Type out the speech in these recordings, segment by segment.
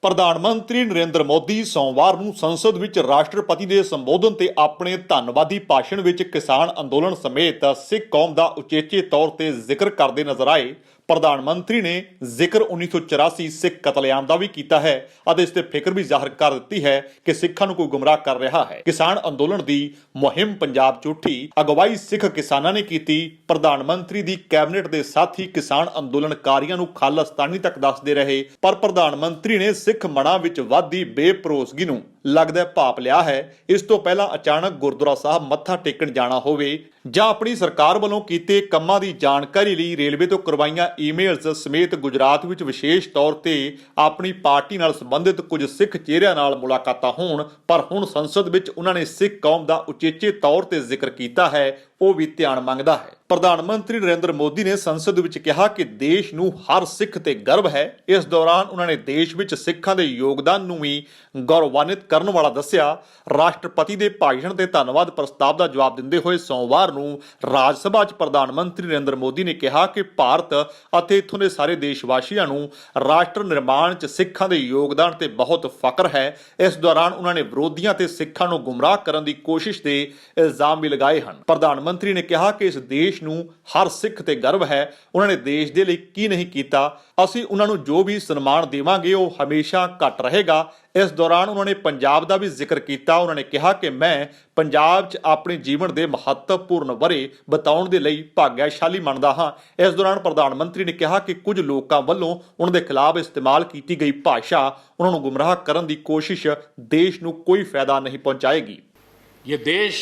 ਪ੍ਰਧਾਨ ਮੰਤਰੀ ਨਰਿੰਦਰ ਮੋਦੀ ਸੋਮਵਾਰ ਨੂੰ ਸੰਸਦ ਵਿੱਚ ਰਾਸ਼ਟਰਪਤੀ ਦੇ ਸੰਬੋਧਨ ਤੇ ਆਪਣੇ ਧੰਨਵਾਦੀ ਭਾਸ਼ਣ ਵਿੱਚ ਕਿਸਾਨ ਅੰਦੋਲਨ ਸਮੇਤ ਸਿੱਖ ਕੌਮ ਦਾ ਉਚੇਚੇ ਤੌਰ ਤੇ ਜ਼ਿਕਰ ਕਰਦੇ ਨਜ਼ਰ ਆਏ। ਪ੍ਰਧਾਨ ਮੰਤਰੀ ਨੇ ਜ਼ਿਕਰ 1984 ਸਿੱਖ ਕਤਲੇਆਮ ਦਾ ਵੀ ਕੀਤਾ ਹੈ ਅਤੇ ਇਸ ਤੇ ਫਿਕਰ ਵੀ ਜ਼ਾਹਰ ਕਰ ਦਿੱਤੀ ਹੈ ਕਿ ਸਿੱਖਾਂ ਨੂੰ ਕੋਈ ਗੁੰਮਰਾਹ ਕਰ ਰਿਹਾ ਹੈ। ਕਿਸਾਨ ਅੰਦੋਲਨ ਦੀ ਮੁਹਿੰਮ ਪੰਜਾਬ 'ਚ ਉੱਠੀ, ਅਗਵਾਈ ਸਿੱਖ ਕਿਸਾਨਾਂ ਨੇ ਕੀਤੀ। ਪ੍ਰਧਾਨ ਮੰਤਰੀ ਦੀ ਕੈਬਨਿਟ ਦੇ ਸਾਥੀ ਕਿਸਾਨ ਅੰਦੋਲਨਕਾਰੀਆਂ ਨੂੰ ਖਾਲਿਸਤਾਨੀ ਤੱਕ ਦੱਸਦੇ ਰਹੇ, ਪਰ ਪ੍ਰਧਾਨ ਮੰਤਰੀ ਨੇ ਸਿੱਖ ਮਨਾਂ ਵਿੱਚ ਵਾਧੀ ਬੇਭਰੋਸਗੀ ਨੂੰ ਲੱਗਦਾ ਭਾਪ ਲਿਆ ਹੈ। ਇਸ ਤੋਂ ਪਹਿਲਾਂ ਅਚਾਨਕ ਗੁਰਦੁਆਰਾ ਸਾਹਿਬ ਮੱਥਾ ਟੇਕਣ ਜਾਣਾ ਹੋਵੇ ਜਾਂ ਆਪਣੀ ਸਰਕਾਰ ਵੱਲੋਂ ਕੀਤੇ ਕੰਮਾਂ ਦੀ ਜਾਣਕਾਰੀ ਲਈ ਰੇਲਵੇ ਤੋਂ ਕਰਵਾਈਆਂ ਈਮੇਲਸ ਸਮੇਤ ਗੁਜਰਾਤ ਵਿੱਚ ਵਿਸ਼ੇਸ਼ ਤੌਰ ਤੇ ਆਪਣੀ ਪਾਰਟੀ ਨਾਲ ਸੰਬੰਧਿਤ ਕੁਝ ਸਿੱਖ ਚਿਹਰਿਆਂ ਨਾਲ ਮੁਲਾਕਾਤਾਂ ਹੋਣ, ਪਰ ਹੁਣ ਸੰਸਦ ਵਿੱਚ ਉਹਨਾਂ ਨੇ ਸਿੱਖ ਕੌਮ ਦਾ ਉਚੇਚੇ ਤੌਰ ਤੇ ਜ਼ਿਕਰ ਕੀਤਾ ਹੈ, ਉਹ ਵੀ ਧਿਆਨ ਮੰਗਦਾ ਹੈ। ਪ੍ਰਧਾਨ ਮੰਤਰੀ ਨਰਿੰਦਰ ਮੋਦੀ ਨੇ ਸੰਸਦ ਵਿੱਚ ਕਿਹਾ ਕਿ ਦੇਸ਼ ਨੂੰ ਹਰ ਸਿੱਖ ਤੇ ਗਰਵ ਹੈ। ਇਸ ਦੌਰਾਨ ਉਹਨਾਂ ਨੇ ਦੇਸ਼ ਵਿੱਚ ਸਿੱਖਾਂ ਦੇ ਯੋਗਦਾਨ ਨੂੰ ਵੀ ਗੌਰਵਾਨਿਤ ਕਰਨ ਵਾਲਾ ਦੱਸਿਆ। ਰਾਸ਼ਟਰਪਤੀ ਦੇ ਭਾਸ਼ਣ ਤੇ ਧੰਨਵਾਦ ਪ੍ਰਸਤਾਵ ਦਾ ਜਵਾਬ ਦਿੰਦੇ ਹੋਏ ਸੋਮਵਾਰ ਨੂੰ ਰਾਜ ਸਭਾ 'ਚ ਪ੍ਰਧਾਨ ਮੰਤਰੀ ਨਰਿੰਦਰ ਮੋਦੀ ਨੇ ਕਿਹਾ ਕਿ ਭਾਰਤ ਅਤੇ ਇੱਥੋਂ ਦੇ ਸਾਰੇ ਦੇਸ਼ਵਾਸੀਆਂ ਨੂੰ ਰਾਸ਼ਟਰ ਨਿਰਮਾਣ 'ਚ ਸਿੱਖਾਂ ਦੇ ਯੋਗਦਾਨ ਤੇ ਬਹੁਤ ਫਖਰ ਹੈ। ਇਸ ਦੌਰਾਨ ਉਹਨਾਂ ਨੇ ਵਿਰੋਧੀਆਂ ਤੇ ਸਿੱਖਾਂ ਨੂੰ ਗੁੰਮਰਾਹ ਕਰਨ ਦੀ ਕੋਸ਼ਿਸ਼ ਦੇ ਇਲਜ਼ਾਮ ਵੀ ਲਗਾਏ ਹਨ। ਪ੍ਰਧਾਨ ਮੰਤਰੀ ਨੇ ਕਿਹਾ ਕਿ ਇਸ ਦੇਸ਼ ਨੂੰ ਹਰ ਸਿੱਖ ਤੇ ਗਰਵ ਹੈ। ਉਹਨਾਂ ਨੇ ਦੇਸ਼ ਦੇ ਲਈ ਕੀ ਨਹੀਂ ਕੀਤਾ, ਅਸੀਂ ਉਹਨਾਂ ਨੂੰ ਜੋ ਵੀ ਸਨਮਾਨ ਦੇਵਾਂਗੇ ਉਹ ਹਮੇਸ਼ਾ ਘੱਟ ਰਹੇਗਾ। ਇਸ ਦੌਰਾਨ ਉਹਨਾਂ ਨੇ ਪੰਜਾਬ ਦਾ ਵੀ ਜ਼ਿਕਰ ਕੀਤਾ। ਉਹਨਾਂ ਨੇ ਕਿਹਾ ਕਿ ਮੈਂ ਪੰਜਾਬ 'ਚ ਆਪਣੇ ਜੀਵਨ ਦੇ ਮਹੱਤਵਪੂਰਨ ਵਰ੍ਹੇ ਬਿਤਾਉਣ ਦੇ ਲਈ ਭਾਗਿਆਸ਼ਾਲੀ ਮੰਨਦਾ ਹਾਂ। ਇਸ ਦੌਰਾਨ ਪ੍ਰਧਾਨ ਮੰਤਰੀ ਨੇ ਕਿਹਾ ਕਿ ਕੁਝ ਲੋਕਾਂ ਵੱਲੋਂ ਉਹਨਾਂ ਦੇ ਖਿਲਾਫ ਇਸਤੇਮਾਲ ਕੀਤੀ ਗਈ ਭਾਸ਼ਾ ਉਹਨਾਂ ਨੂੰ ਗੁੰਮਰਾਹ ਕਰਨ ਦੀ ਕੋਸ਼ਿਸ਼ ਦੇਸ਼ ਨੂੰ ਕੋਈ ਫਾਇਦਾ ਨਹੀਂ ਪਹੁੰਚਾਏਗੀ। ये देश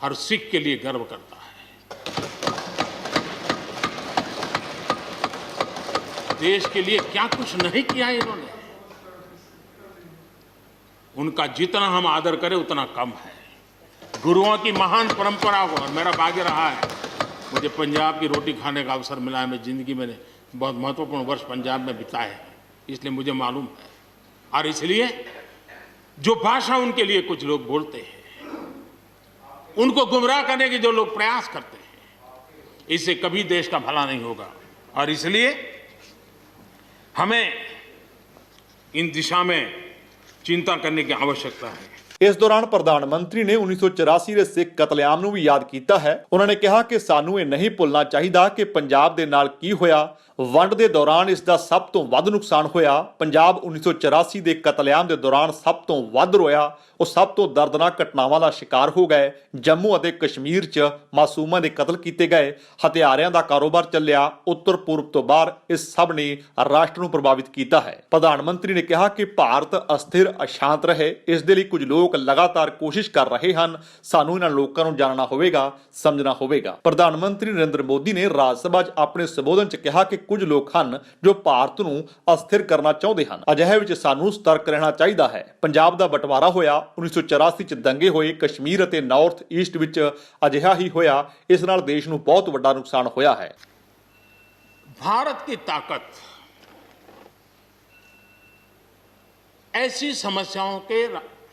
हर सिख के लिए गर्व करता है। देश के लिए क्या कुछ नहीं किया इन्होंने, उनका जितना हम आदर करें उतना कम है। गुरुओं की महान परंपरा को, मेरा भाग्य रहा है मुझे पंजाब की रोटी खाने का अवसर मिला है। मैं जिंदगी में बहुत महत्वपूर्ण वर्ष पंजाब में बिताए हैं, इसलिए मुझे मालूम है। और इसलिए जो भाषा उनके लिए कुछ लोग बोलते हैं, उनको गुमराह करने के जो लोग प्रयास करते हैं, इससे कभी देश का भला नहीं होगा। और इसलिए हमें इन दिशा में चिंता करने की आवश्यकता है। ਇਸ ਦੌਰਾਨ ਪ੍ਰਧਾਨ ਮੰਤਰੀ ਨੇ 1984 ਦੇ ਸਿੱਖ ਕਤਲੇਆਮ ਨੂੰ ਵੀ ਯਾਦ ਕੀਤਾ ਹੈ। ਉਹਨਾਂ ਨੇ ਕਿਹਾ ਕਿ ਸਾਨੂੰ ਇਹ ਨਹੀਂ ਭੁੱਲਣਾ ਚਾਹੀਦਾ ਕਿ ਪੰਜਾਬ ਦੇ ਨਾਲ ਕੀ ਹੋਇਆ। ਵੰਡ ਦੇ ਦੌਰਾਨ ਇਸ ਦਾ ਸਭ ਤੋਂ ਵੱਧ ਨੁਕਸਾਨ ਹੋਇਆ। ਪੰਜਾਬ 1984 ਦੇ ਕਤਲੇਆਮ ਦੇ ਦੌਰਾਨ ਸਭ ਤੋਂ ਵੱਧ ਰੋਇਆ। ਉਹ ਸਭ ਤੋਂ ਦਰਦਨਾਕ ਘਟਨਾਵਾਂ ਦਾ ਸ਼ਿਕਾਰ ਹੋ ਗਏ। ਜੰਮੂ ਅਤੇ ਕਸ਼ਮੀਰ 'ਚ ਮਾਸੂਮਾਂ ਦੇ ਕਤਲ ਕੀਤੇ ਗਏ, ਹਥਿਆਰਾਂ ਦਾ ਕਾਰੋਬਾਰ ਚੱਲਿਆ। ਉੱਤਰ ਪੂਰਬ ਤੋਂ ਬਾਹਰ ਇਸ ਸਭ ਨੇ ਰਾਸ਼ਟਰ ਨੂੰ ਪ੍ਰਭਾਵਿਤ ਕੀਤਾ ਹੈ। ਪ੍ਰਧਾਨ ਮੰਤਰੀ ਨੇ ਕਿਹਾ ਕਿ ਭਾਰਤ ਅਸਥਿਰ ਅਸ਼ਾਂਤ ਰਹੇ, ਇਸ ਦੇ ਲਈ ਕੁਝ ਲੋਕ ਲਗਾਤਾਰ ਕੋਸ਼ਿਸ਼ ਕਰ ਰਹੇ ਹਨ। ਸਾਨੂੰ ਇਹਨਾਂ ਲੋਕਾਂ ਨੂੰ ਜਾਣਨਾ ਹੋਵੇਗਾ, ਸਮਝਣਾ ਹੋਵੇਗਾ। ਪ੍ਰਧਾਨ ਮੰਤਰੀ ਨਰਿੰਦਰ ਮੋਦੀ ਨੇ ਰਾਜ ਸਭਾ 'ਚ ਆਪਣੇ ਸੰਬੋਧਨ 'ਚ ਕਿਹਾ ਕਿ ਕੁਝ ਲੋਕ ਹਨ ਜੋ ਭਾਰਤ ਨੂੰ ਅਸਥਿਰ ਕਰਨਾ ਚਾਹੁੰਦੇ ਹਨ। ਅਜਿਹੇ ਵਿੱਚ ਸਾਨੂੰ ਸਤਰਕ ਰਹਿਣਾ ਚਾਹੀਦਾ ਹੈ। ਪੰਜਾਬ ਦਾ ਬਟਵਾਰਾ ਹੋਇਆ, 1984 'ਚ ਦੰਗੇ ਹੋਏ, ਕਸ਼ਮੀਰ ਅਤੇ ਨਾਰਥ ਈਸਟ ਵਿੱਚ ਅਜਿਹਾ ਹੀ ਹੋਇਆ। ਇਸ ਨਾਲ ਦੇਸ਼ ਨੂੰ ਬਹੁਤ ਵੱਡਾ ਨੁਕਸਾਨ ਹੋਇਆ ਹੈ। भारत की ताकत ऐसी समस्याओं के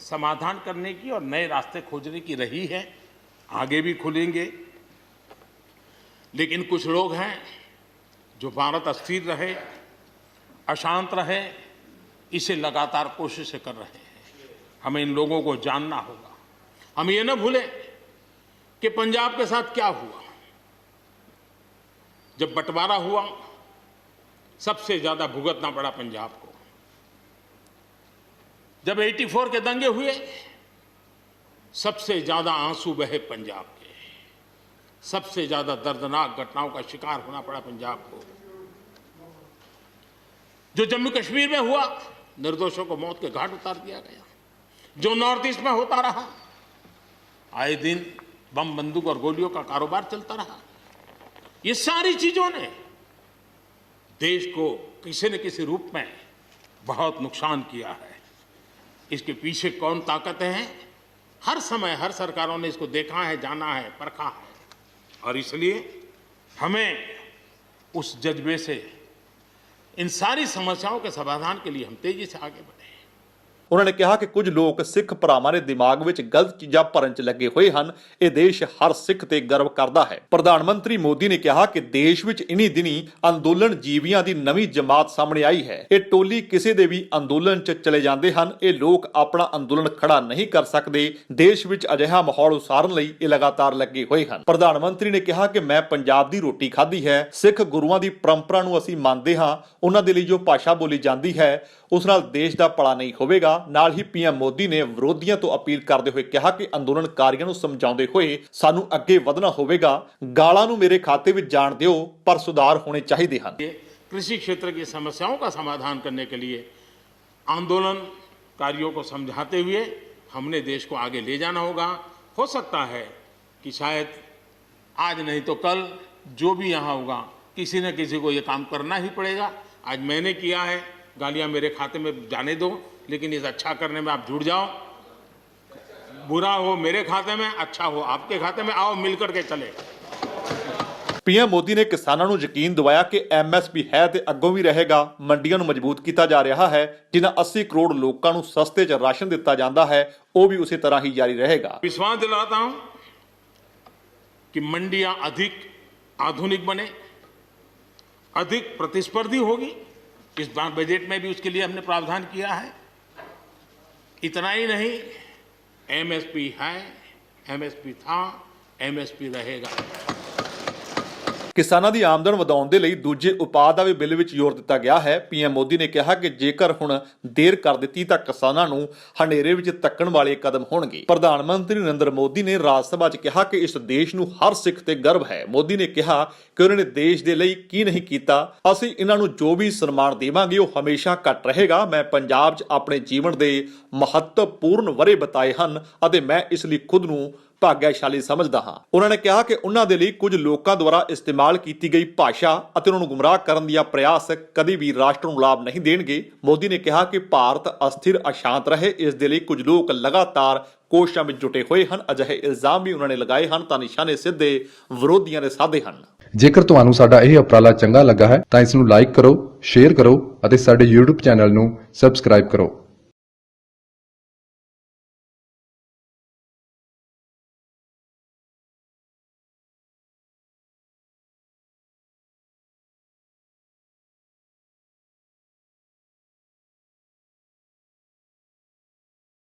समाधान करने की और नए रास्ते खोजने की रही है, आगे भी खुलेंगे। लेकिन कुछ लोग हैं जो भारत अस्थिर रहे, अशांत रहे, इसे लगातार कोशिशें कर रहे हैं। हमें इन लोगों को जानना होगा। हम ये न भूलें कि पंजाब के साथ क्या हुआ। जब बंटवारा हुआ सबसे ज्यादा भुगतना पड़ा पंजाब को। जब 84 के दंगे हुए सबसे ज्यादा आंसू बहे पंजाब के, सबसे ज्यादा दर्दनाक घटनाओं का शिकार होना पड़ा पंजाब को। जो जम्मू कश्मीर में हुआ, निर्दोषों को मौत के घाट उतार दिया गया। जो नॉर्थ ईस्ट में होता रहा, आए दिन बम बंदूक और गोलियों का कारोबार चलता रहा। ये सारी चीजों ने देश को किसी न किसी रूप में बहुत नुकसान किया है। इसके पीछे कौन ताकतें हैं, हर समय हर सरकारों ने इसको देखा है, जाना है, परखा है। और इसलिए हमें उस जज्बे से इन सारी समस्याओं के समाधान के लिए हम तेजी से आगे बढ़े। ਉਹਨਾਂ ਨੇ ਕਿਹਾ ਕਿ ਕੁਝ ਲੋਕ ਸਿੱਖ ਭਰਾਵਾਂ ਦੇ ਦਿਮਾਗ ਵਿੱਚ ਗਲਤ ਚੀਜ਼ਾਂ ਭਰਨ 'ਚ ਲੱਗੇ ਹੋਏ ਹਨ। ਇਹ ਦੇਸ਼ ਹਰ ਸਿੱਖ ਤੇ ਗਰਵ ਕਰਦਾ ਹੈ। ਪ੍ਰਧਾਨ ਮੰਤਰੀ ਮੋਦੀ ਨੇ ਕਿਹਾ ਕਿ ਦੇਸ਼ ਵਿੱਚ ਇਨੀ ਦਿਨੀ ਅੰਦੋਲਨ ਜੀਵੀਆਂ ਦੀ ਨਵੀਂ ਜਮਾਤ ਸਾਹਮਣੇ ਆਈ ਹੈ। ਇਹ ਟੋਲੀ ਕਿਸੇ ਦੇ ਵੀ ਅੰਦੋਲਨ 'ਚ ਚਲੇ ਜਾਂਦੇ ਹਨ। ਇਹ ਲੋਕ ਆਪਣਾ ਅੰਦੋਲਨ ਖੜਾ ਨਹੀਂ ਕਰ ਸਕਦੇ। ਦੇਸ਼ ਵਿੱਚ ਅਜਿਹਾ ਮਾਹੌਲ ਉਸਾਰਨ ਲਈ ਇਹ ਲਗਾਤਾਰ ਲੱਗੇ ਹੋਏ ਹਨ। ਪ੍ਰਧਾਨ ਮੰਤਰੀ ਨੇ ਕਿਹਾ ਕਿ ਮੈਂ ਪੰਜਾਬ ਦੀ ਰੋਟੀ ਖਾਧੀ ਹੈ। ਸਿੱਖ ਗੁਰੂਆਂ ਦੀ ਪਰੰਪਰਾ ਨੂੰ ਅਸੀਂ ਮੰਨਦੇ ਹਾਂ। ਉਹਨਾਂ ਦੇ ਲਈ ਜੋ ਭਾਸ਼ਾ ਬੋਲੀ ਜਾਂਦੀ ਹੈ ਉਸ ਨਾਲ ਦੇਸ਼ ਦਾ ਭਲਾ ਨਹੀਂ ਹੋਵੇਗਾ। ਨਾਲ ਹੀ ਪੀਐਮ ਮੋਦੀ ਨੇ ਵਿਰੋਧੀਆਂ ਤੋਂ ਅਪੀਲ ਕਰਦੇ ਹੋਏ ਕਿਹਾ ਕਿ ਅੰਦੋਲਨਕਾਰੀਆਂ ਨੂੰ ਸਮਝਾਉਂਦੇ ਹੋਏ ਸਾਨੂੰ ਅੱਗੇ ਵਧਣਾ ਹੋਵੇਗਾ। ਗਾਲਾਂ ਨੂੰ ਮੇਰੇ ਖਾਤੇ ਵਿੱਚ ਜਾਣ ਦਿਓ, ਪਰ ਸੁਧਾਰ ਹੋਣੇ ਚਾਹੀਦੇ ਹਨ। कृषि क्षेत्र की समस्याओं का समाधान करने के लिए आंदोलनकारियों को समझाते हुए हमने देश को आगे ले जाना होगा। हो सकता है कि शायद आज नहीं तो कल जो भी यहाँ होगा किसी न किसी को ये काम करना ही पड़ेगा। आज मैंने किया है, गालियाँ मेरे खाते में जाने दो, लेकिन इस अच्छा करने में आप जुड़ जाओ। बुरा हो मेरे खाते में, अच्छा हो आपके खाते में, आओ मिलकर के चले। ਪੀਐਮ ਮੋਦੀ ਨੇ ਕਿਸਾਨਾਂ ਨੂੰ ਯਕੀਨ ਦਿਵਾਇਆ ਕਿ ਐਮਐਸਪੀ ਹੈ ਤੇ ਅੱਗੋਂ ਵੀ ਰਹੇਗਾ। ਮੰਡੀਆਂ ਨੂੰ ਮਜ਼ਬੂਤ ਕੀਤਾ ਜਾ ਰਿਹਾ ਹੈ। ਜਿਨ੍ਹਾਂ 80 ਕਰੋੜ ਲੋਕਾਂ ਨੂੰ ਸਸਤੇ 'ਚ ਰਾਸ਼ਨ ਦਿੱਤਾ ਜਾਂਦਾ ਹੈ ਉਹ ਵੀ ਉਸੇ ਤਰ੍ਹਾਂ ਹੀ ਜਾਰੀ रहेगा। विश्वास दिलाता हूं कि मंडियां अधिक आधुनिक बने, अधिक प्रतिस्पर्धी होगी। इस बार बजट में भी उसके लिए हमने प्रावधान किया है। इतना ही नहीं, एमएसपी है, एमएसपी था, एमएसपी रहेगा। ਕਿਸਾਨਾਂ ਦੀ ਆਮਦਨ ਵਧਾਉਣ ਦੇ ਲਈ ਦੂਜੇ ਉਪਾਅ ਦਾ ਵੀ ਬਿੱਲ ਵਿੱਚ ਜ਼ੋਰ ਦਿੱਤਾ ਗਿਆ ਹੈ। ਪੀਐਮ ਮੋਦੀ ਨੇ ਕਿਹਾ ਕਿ ਜੇਕਰ ਹੁਣ ਦੇਰ ਕਰ ਦਿੱਤੀ ਤਾਂ ਕਿਸਾਨਾਂ ਨੂੰ ਹਨੇਰੇ ਵਿੱਚ ਤੱਕਣ ਵਾਲੇ ਕਦਮ ਹੋਣਗੇ। ਪ੍ਰਧਾਨ ਮੰਤਰੀ ਨਰਿੰਦਰ ਮੋਦੀ ਨੇ ਰਾਜ ਸਭਾ 'ਚ ਕਿਹਾ ਕਿ ਇਸ ਦੇਸ਼ ਨੂੰ ਹਰ ਸਿੱਖ ਤੇ ਗਰਵ ਹੈ। ਮੋਦੀ ਨੇ ਕਿਹਾ ਕਿ ਉਹਨਾਂ ਨੇ ਦੇਸ਼ ਦੇ ਲਈ ਕੀ ਨਹੀਂ ਕੀਤਾ। ਅਸੀਂ ਇਹਨਾਂ ਨੂੰ ਜੋ ਵੀ ਸਨਮਾਨ ਦੇਵਾਂਗੇ ਉਹ ਹਮੇਸ਼ਾ ਘੱਟ ਰਹੇਗਾ। ਮੈਂ ਪੰਜਾਬ 'ਚ ਆਪਣੇ ਜੀਵਨ ਦੇ ਮਹੱਤਵਪੂਰਨ ਵਰ੍ਹੇ ਬਿਤਾਏ ਹਨ ਅਤੇ ਮੈਂ ਇਸ ਲਈ ਖੁਦ ਨੂੰ ਭਾਗਿਆਸ਼ਾਲੀ ਸਮਝਦਾ ਹਾਂ। ਉਹਨਾਂ ਨੇ ਕਿਹਾ ਕਿ ਉਹਨਾਂ ਦੇ ਲਈ ਕੁਝ ਲੋਕਾਂ ਦੁਆਰਾ ਇਸਤੇਮਾਲ ਕੀਤੀ ਗਈ ਭਾਸ਼ਾ ਅਤੇ ਉਹਨਾਂ ਨੂੰ ਗੁੰਮਰਾਹ ਕਰਨ ਦੀਆਂ ਪ੍ਰਯਾਸ ਕਦੀ ਵੀ ਰਾਸ਼ਟਰ ਨੂੰ ਲਾਭ ਨਹੀਂ ਦੇਣਗੇ। ਮੋਦੀ ਨੇ ਕਿਹਾ ਕਿ ਭਾਰਤ ਅਸਥਿਰ ਅਸ਼ਾਂਤ ਰਹੇ, ਇਸ ਦੇ ਲਈ ਕੁਝ ਲੋਕ ਲਗਾਤਾਰ ਕੋਸ਼ਿਸ਼ਾਂ ਵਿੱਚ ਜੁਟੇ ਹੋਏ ਹਨ। ਅਜਿਹੇ ਇਲਜ਼ਾਮ ਵੀ ਉਹਨਾਂ ਨੇ ਲਗਾਏ ਹਨ ਤਾਂ ਨਿਸ਼ਾਨੇ ਸਿੱਧੇ ਵਿਰੋਧੀਆਂ ਦੇ ਸਾਧੇ ਹਨ। ਜੇਕਰ ਤੁਹਾਨੂੰ ਸਾਡਾ ਇਹ ਉਪਰਾਲਾ ਚੰਗਾ ਲੱਗਾ ਹੈ ਤਾਂ ਇਸ ਨੂੰ ਲਾਈਕ ਕਰੋ, ਸ਼ੇਅਰ ਕਰੋ ਅਤੇ ਸਾਡੇ YouTube ਚੈਨਲ ਨੂੰ ਸਬਸਕ੍ਰਾਈਬ ਕਰੋ।